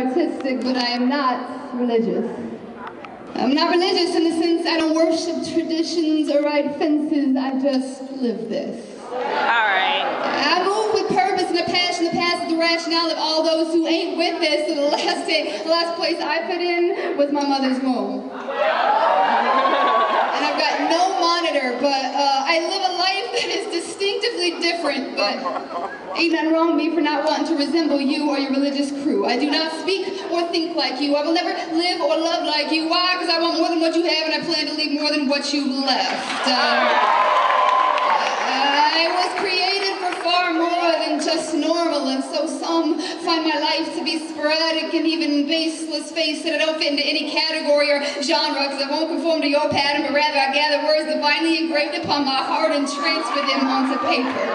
artistic, but I am not religious. I'm not religious in the sense I don't worship traditions or ride fences, I just live this. Alright. I move with purpose and a passion that passes the rationale of all those who ain't with this. So the last place I fit in was my mother's womb. And I've got no monitor, but I live a life that is distinctively different, but ain't nothing wrong with me for not wanting to resemble you or your religious crew. I do not speak or think like you. I will never live or love like you. Why? Because I want more than what you have, and I plan to leave more than what you left. I was created for far more than just normal, and so some find my life to be sporadic and even baseless. Face it, I don't fit into any category or genre, because I won't conform to your pattern, but rather I gather words divinely engraved upon my heart and transfer them onto paper.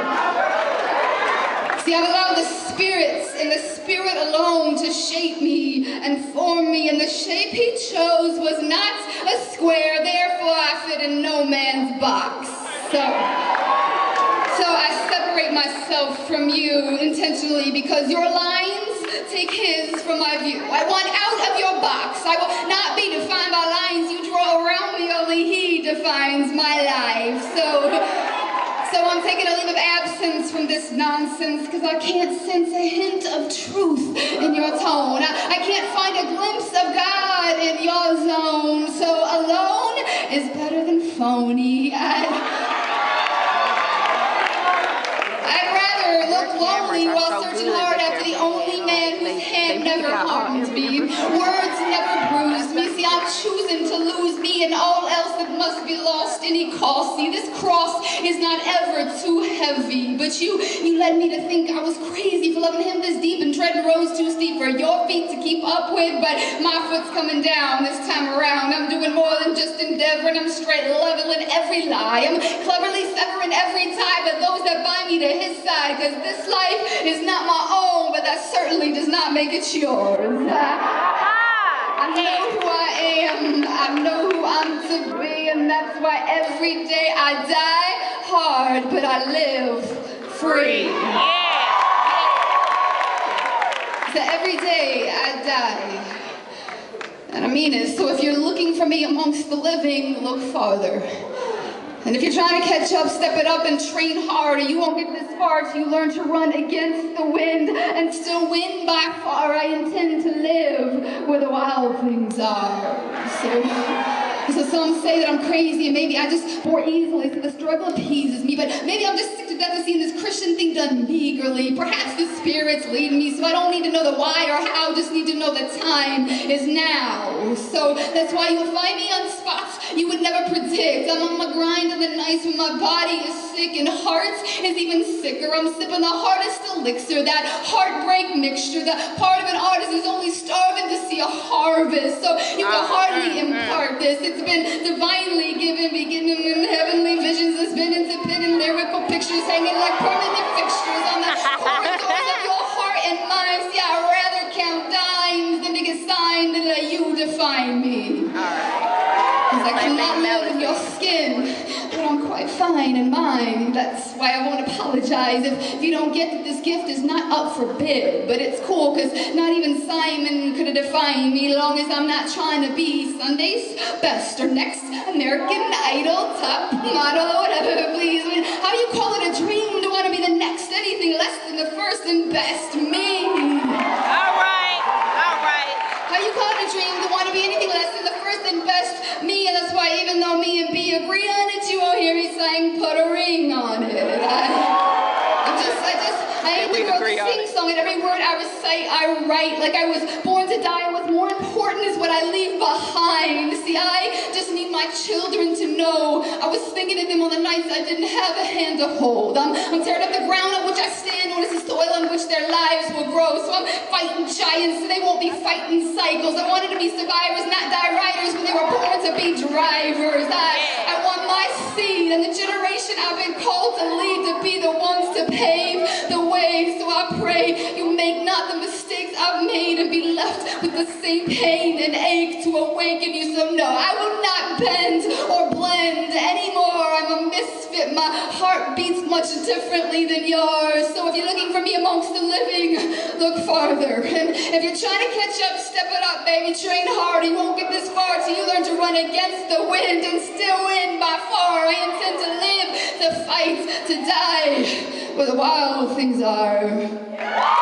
See, I've allowed the spirits and the spirit alone to shape me and form me, and the shape he chose was not a square, therefore I fit in no man's box. So I separate myself from you intentionally because your lines take his from my view. I want out of your box. I will not be defined by lines you draw around me, only he defines my life. So I'm taking a leave of absence from this nonsense because I can't sense a hint of truth in your tone. I can't find a glimpse of God in your zone. So alone is better than phony. I'd rather look lonely while searching hard after the only man whose hand never harmed me, words never bruised me. See, I'm choosing to lose me and all else that must be lost any cost. See, this cross is not ever too heavy, but you led me to think I was crazy for loving him this deep and treading roads too steep for your feet to keep up with, but my foot's coming down this time around. I'm doing more than just endeavoring, I'm straight leveling every lie. I'm cleverly severing every tie, but those that bind me to his side, because this life is not my own, but that certainly does not make it yours. I know who I am, I know who I'm to be, and that's why every day I die hard, but I live free. So every day I die, and I mean it. So if you're looking for me amongst the living, look farther. And if you're trying to catch up, step it up and train harder. You won't get this far till you learn to run against the wind and still win by far. I intend to live where the wild things are. So some say that I'm crazy and maybe I just bore easily, so the struggle appeases me. But maybe I'm just sick to death of seeing this Christian thing done meagerly. Perhaps the Spirit's leading me, so I don't need to know the why or how, just need to know the time is now. So that's why you'll find me on spots you would never predict. I'm on my grind in the nights when my body is sick and heart is even sicker. I'm sipping the hardest elixir, that heartbreak mixture. The part of an artist is only starving to see a harvest. So you can hardly impart this. It's been divinely given, beginning in heavenly visions. It's been into hidden lyrical pictures hanging like permanent fixtures on the corridors of your heart and mind. See, I'd rather count dimes than to get signed and let you define me. Because I cannot live in your skin, but I'm quite fine in mine. That's why I won't apologize if you don't get that this gift is not up for bid. But it's cool, because not even Simon could have defined me, long as I'm not trying to be Sunday's best or next American Idol top model, whatever, please. I mean, how do you call it a dream to want to be the next anything less than the first and best me? All right. How you call it a dream to want to be anything less than the first and best me? And that's why even though me and B agree on it, you won't hear me saying put a ring on it. I ain't the girl to sing song, and every word I recite, I write like I was born to die, and what's more important is what I leave behind. See, I just need my children to know I was thinking of them on the nights I didn't have a hand to hold. I'm tearing up the ground on which I stand, on the soil on which their lives will grow. So I'm fighting giants so they won't be fighting cycles. I wanted to be survivors, not die riders when they were born to be drivers. I want my seed and the generation I've been called to lead to be the ones to pave the way. So I pray you make not the mistakes I've made and be left with the same pain and ache to awaken you. So no, I will not bend or blend anymore. I'm a misfit. My heart beats much differently than yours. So if you're looking for me amongst the living, look farther. And if you're trying to catch up, step it up, baby. Train hard. You won't get this far till you learn to run against the wind and still win by far. I intend to live, to fight, to die where the wild things are.